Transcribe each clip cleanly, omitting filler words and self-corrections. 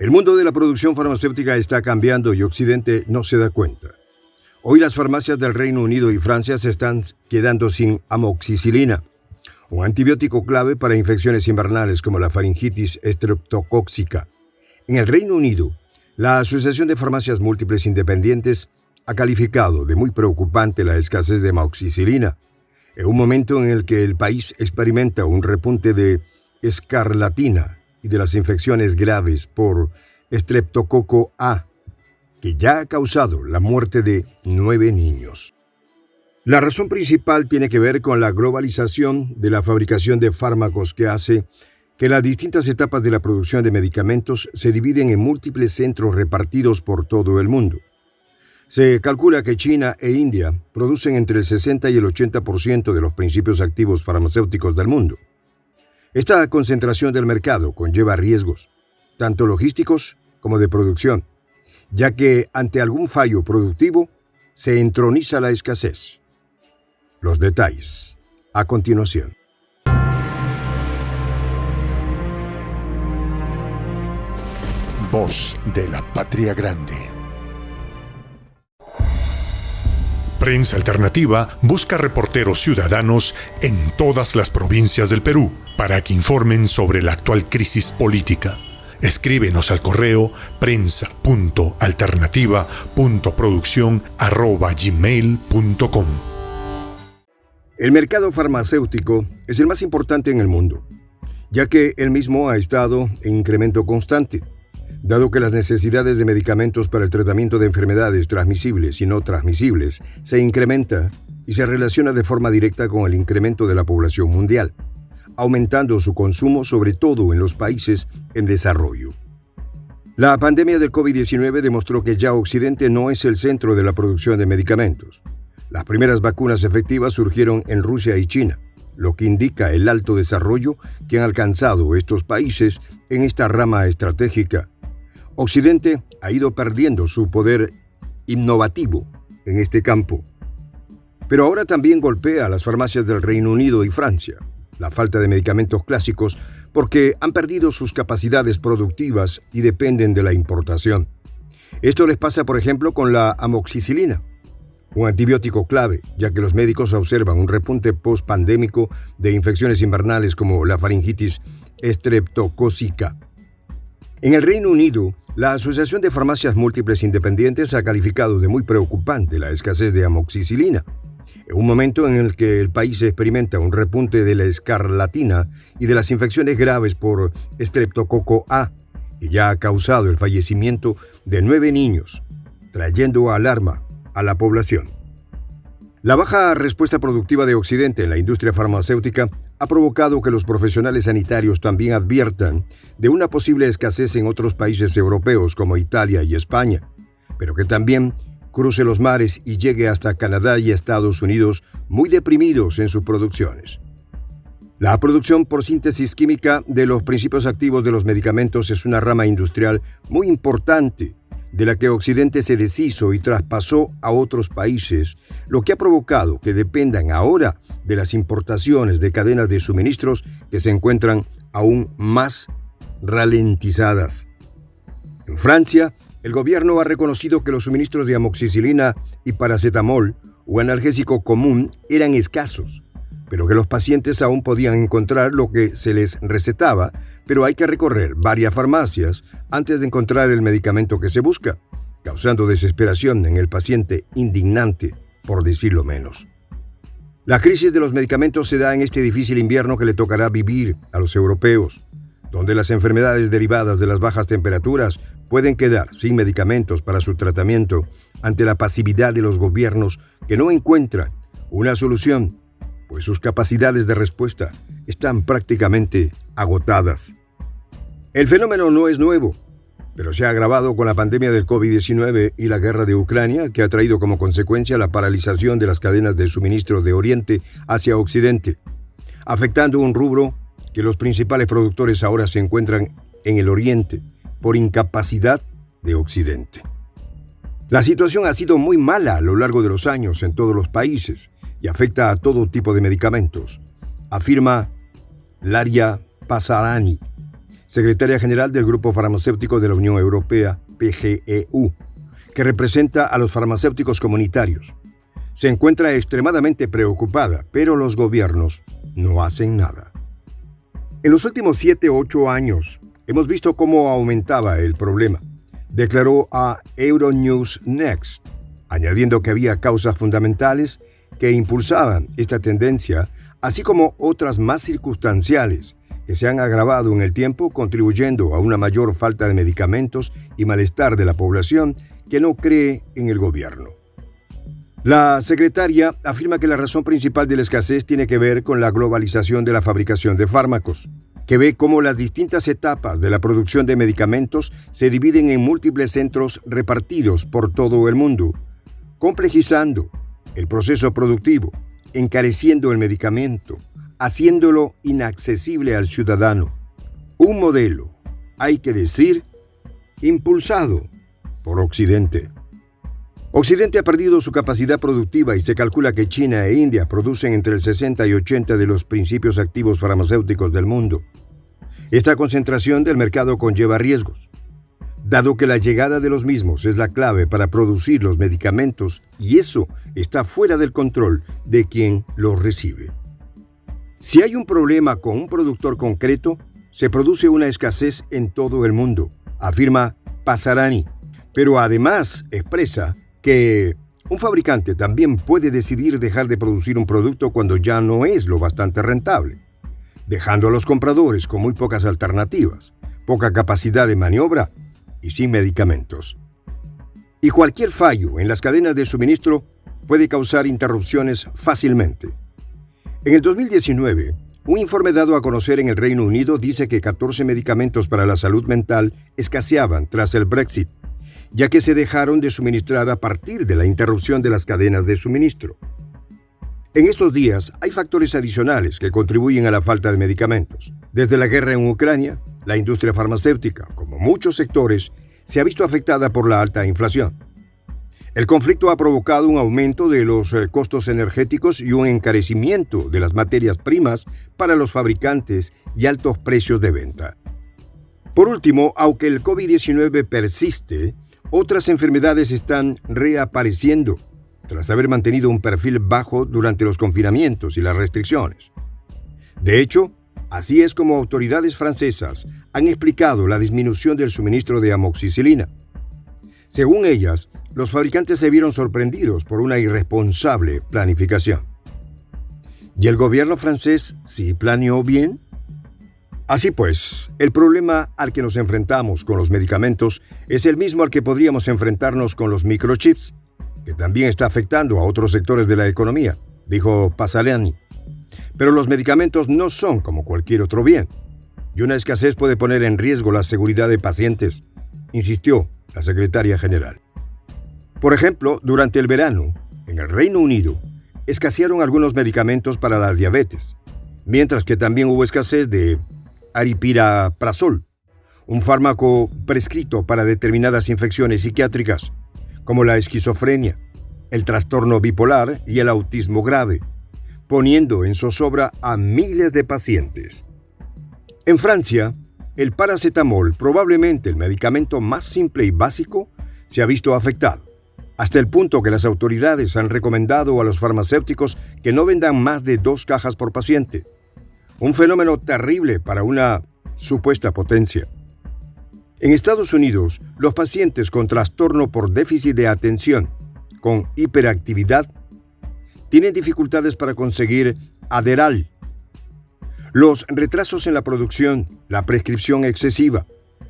El mundo de la producción farmacéutica está cambiando y Occidente no se da cuenta. Hoy las farmacias del Reino Unido y Francia se están quedando sin amoxicilina, un antibiótico clave para infecciones invernales como la faringitis estreptocóxica. En el Reino Unido, la Asociación de Farmacias Múltiples Independientes ha calificado de muy preocupante la escasez de amoxicilina, en un momento en el que el país experimenta un repunte de escarlatina y de las infecciones graves por estreptococo A, que ya ha causado la muerte de 9 niños. La razón principal tiene que ver con la globalización de la fabricación de fármacos que hace que las distintas etapas de la producción de medicamentos se dividen en múltiples centros repartidos por todo el mundo. Se calcula que China e India producen entre el 60 y el 80% de los principios activos farmacéuticos del mundo. Esta concentración del mercado conlleva riesgos, tanto logísticos como de producción, ya que ante algún fallo productivo se entroniza la escasez. Los detalles, a continuación. Voz de la Patria Grande. Prensa Alternativa busca reporteros ciudadanos en todas las provincias del Perú para que informen sobre la actual crisis política. Escríbenos al correo prensa.alternativa.produccion@gmail.com. El mercado farmacéutico es el más importante en el mundo, ya que el mismo ha estado en incremento constante, dado que las necesidades de medicamentos para el tratamiento de enfermedades transmisibles y no transmisibles se incrementa y se relaciona de forma directa con el incremento de la población mundial, aumentando su consumo sobre todo en los países en desarrollo. La pandemia del COVID-19 demostró que ya Occidente no es el centro de la producción de medicamentos. Las primeras vacunas efectivas surgieron en Rusia y China, lo que indica el alto desarrollo que han alcanzado estos países en esta rama estratégica. Occidente ha ido perdiendo su poder innovativo en este campo. Pero ahora también golpea a las farmacias del Reino Unido y Francia la falta de medicamentos clásicos porque han perdido sus capacidades productivas y dependen de la importación. Esto les pasa, por ejemplo, con la amoxicilina, un antibiótico clave, ya que los médicos observan un repunte post-pandémico de infecciones invernales como la faringitis estreptocóxica. En el Reino Unido, la Asociación de Farmacias Múltiples Independientes ha calificado de muy preocupante la escasez de amoxicilina, en un momento en el que el país experimenta un repunte de la escarlatina y de las infecciones graves por estreptococo A, que ya ha causado el fallecimiento de 9 niños, trayendo alarma a la población. La baja respuesta productiva de Occidente en la industria farmacéutica ha provocado que los profesionales sanitarios también adviertan de una posible escasez en otros países europeos como Italia y España, pero que también cruce los mares y llegue hasta Canadá y Estados Unidos muy deprimidos en sus producciones. La producción por síntesis química de los principios activos de los medicamentos es una rama industrial muy importante de la que Occidente se deshizo y traspasó a otros países, lo que ha provocado que dependan ahora de las importaciones de cadenas de suministros que se encuentran aún más ralentizadas. En Francia, el gobierno ha reconocido que los suministros de amoxicilina y paracetamol o analgésico común eran escasos, pero que los pacientes aún podían encontrar lo que se les recetaba, pero hay que recorrer varias farmacias antes de encontrar el medicamento que se busca, causando desesperación en el paciente indignante, por decirlo menos. La crisis de los medicamentos se da en este difícil invierno que le tocará vivir a los europeos, donde las enfermedades derivadas de las bajas temperaturas pueden quedar sin medicamentos para su tratamiento ante la pasividad de los gobiernos que no encuentran una solución, pues sus capacidades de respuesta están prácticamente agotadas. El fenómeno no es nuevo, pero se ha agravado con la pandemia del COVID-19 y la guerra de Ucrania, que ha traído como consecuencia la paralización de las cadenas de suministro de Oriente hacia Occidente, afectando un rubro que los principales productores ahora se encuentran en el Oriente por incapacidad de Occidente. La situación ha sido muy mala a lo largo de los años en todos los países y afecta a todo tipo de medicamentos, afirma Laria Pasarani, secretaria general del Grupo Farmacéutico de la Unión Europea, PGEU, que representa a los farmacéuticos comunitarios, se encuentra extremadamente preocupada, pero los gobiernos no hacen nada. En los últimos 7 u 8 años, hemos visto cómo aumentaba el problema, declaró a Euronews Next, añadiendo que había causas fundamentales que impulsaban esta tendencia, así como otras más circunstanciales que se han agravado en el tiempo, contribuyendo a una mayor falta de medicamentos y malestar de la población que no cree en el gobierno. La secretaria afirma que la razón principal de la escasez tiene que ver con la globalización de la fabricación de fármacos, que ve cómo las distintas etapas de la producción de medicamentos se dividen en múltiples centros repartidos por todo el mundo, complejizando el proceso productivo, encareciendo el medicamento, haciéndolo inaccesible al ciudadano. Un modelo, hay que decir, impulsado por Occidente. Occidente ha perdido su capacidad productiva y se calcula que China e India producen entre el 60 y 80 de los principios activos farmacéuticos del mundo. Esta concentración del mercado conlleva riesgos, dado que la llegada de los mismos es la clave para producir los medicamentos y eso está fuera del control de quien los recibe. Si hay un problema con un productor concreto, se produce una escasez en todo el mundo, afirma Passarani, pero además expresa que un fabricante también puede decidir dejar de producir un producto cuando ya no es lo bastante rentable, dejando a los compradores con muy pocas alternativas, poca capacidad de maniobra y sin medicamentos. Y cualquier fallo en las cadenas de suministro puede causar interrupciones fácilmente. En el 2019, un informe dado a conocer en el Reino Unido dice que 14 medicamentos para la salud mental escaseaban tras el Brexit, ya que se dejaron de suministrar a partir de la interrupción de las cadenas de suministro. En estos días hay factores adicionales que contribuyen a la falta de medicamentos. Desde la guerra en Ucrania, la industria farmacéutica, como muchos sectores, se ha visto afectada por la alta inflación. El conflicto ha provocado un aumento de los costos energéticos y un encarecimiento de las materias primas para los fabricantes y altos precios de venta. Por último, aunque el COVID-19 persiste, otras enfermedades están reapareciendo tras haber mantenido un perfil bajo durante los confinamientos y las restricciones. De hecho, así es como autoridades francesas han explicado la disminución del suministro de amoxicilina. Según ellas, los fabricantes se vieron sorprendidos por una irresponsable planificación. ¿Y el gobierno francés sí planeó bien? Así pues, el problema al que nos enfrentamos con los medicamentos es el mismo al que podríamos enfrentarnos con los microchips, que también está afectando a otros sectores de la economía, dijo Passarani. Pero los medicamentos no son como cualquier otro bien, y una escasez puede poner en riesgo la seguridad de pacientes, insistió la secretaria general. Por ejemplo, durante el verano, en el Reino Unido, escasearon algunos medicamentos para la diabetes, mientras que también hubo escasez de aripiprazol, un fármaco prescrito para determinadas infecciones psiquiátricas, como la esquizofrenia, el trastorno bipolar y el autismo grave, poniendo en zozobra a miles de pacientes. En Francia, el paracetamol, probablemente el medicamento más simple y básico, se ha visto afectado, hasta el punto que las autoridades han recomendado a los farmacéuticos que no vendan más de 2 cajas por paciente. Un fenómeno terrible para una supuesta potencia. En Estados Unidos, los pacientes con trastorno por déficit de atención, con hiperactividad, tienen dificultades para conseguir Adderall. Los retrasos en la producción, la prescripción excesiva,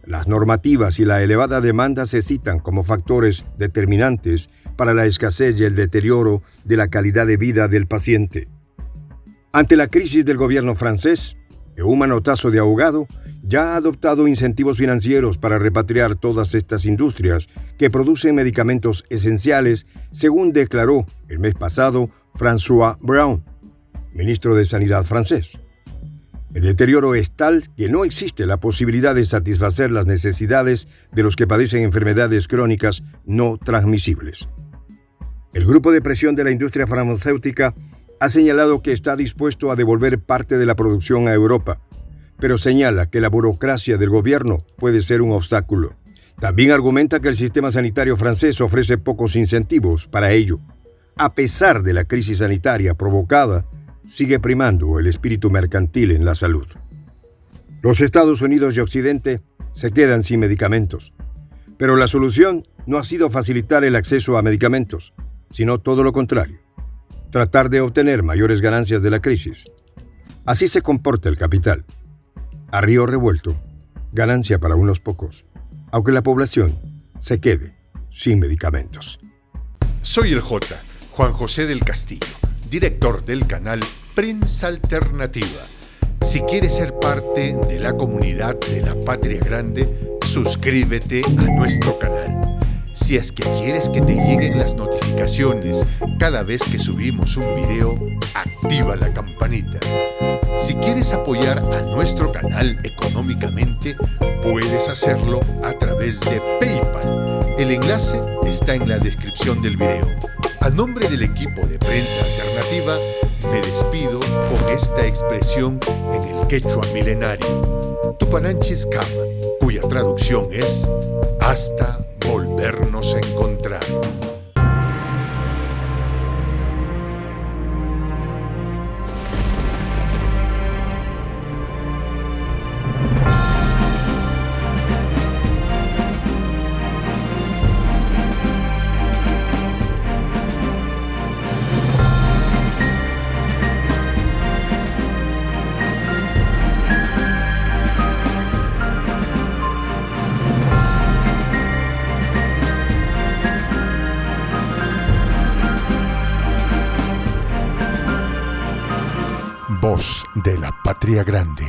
las normativas y la elevada demanda se citan como factores determinantes para la escasez y el deterioro de la calidad de vida del paciente. Ante la crisis del gobierno francés, un manotazo de ahogado ya ha adoptado incentivos financieros para repatriar todas estas industrias que producen medicamentos esenciales, según declaró el mes pasado François Braun, ministro de Sanidad francés. El deterioro es tal que no existe la posibilidad de satisfacer las necesidades de los que padecen enfermedades crónicas no transmisibles. El grupo de presión de la industria farmacéutica ha señalado que está dispuesto a devolver parte de la producción a Europa, pero señala que la burocracia del gobierno puede ser un obstáculo. También argumenta que el sistema sanitario francés ofrece pocos incentivos para ello. A pesar de la crisis sanitaria provocada, sigue primando el espíritu mercantil en la salud. Los Estados Unidos y Occidente se quedan sin medicamentos, pero la solución no ha sido facilitar el acceso a medicamentos, sino todo lo contrario, tratar de obtener mayores ganancias de la crisis. Así se comporta el capital. A río revuelto, ganancia para unos pocos, aunque la población se quede sin medicamentos. Soy el Juan José del Castillo, director del canal Prensa Alternativa. Si quieres ser parte de la comunidad de la Patria Grande, suscríbete a nuestro canal. Si es que quieres que te lleguen las notificaciones cada vez que subimos un video, activa la campanita. Si quieres apoyar a nuestro canal económicamente, puedes hacerlo a través de PayPal. El enlace está en la descripción del video. A nombre del equipo de Prensa Alternativa, me despido con esta expresión en el quechua milenario, Tupananchis Kama, cuya traducción es hasta volvernos a encontrar. Voz de la Patria Grande.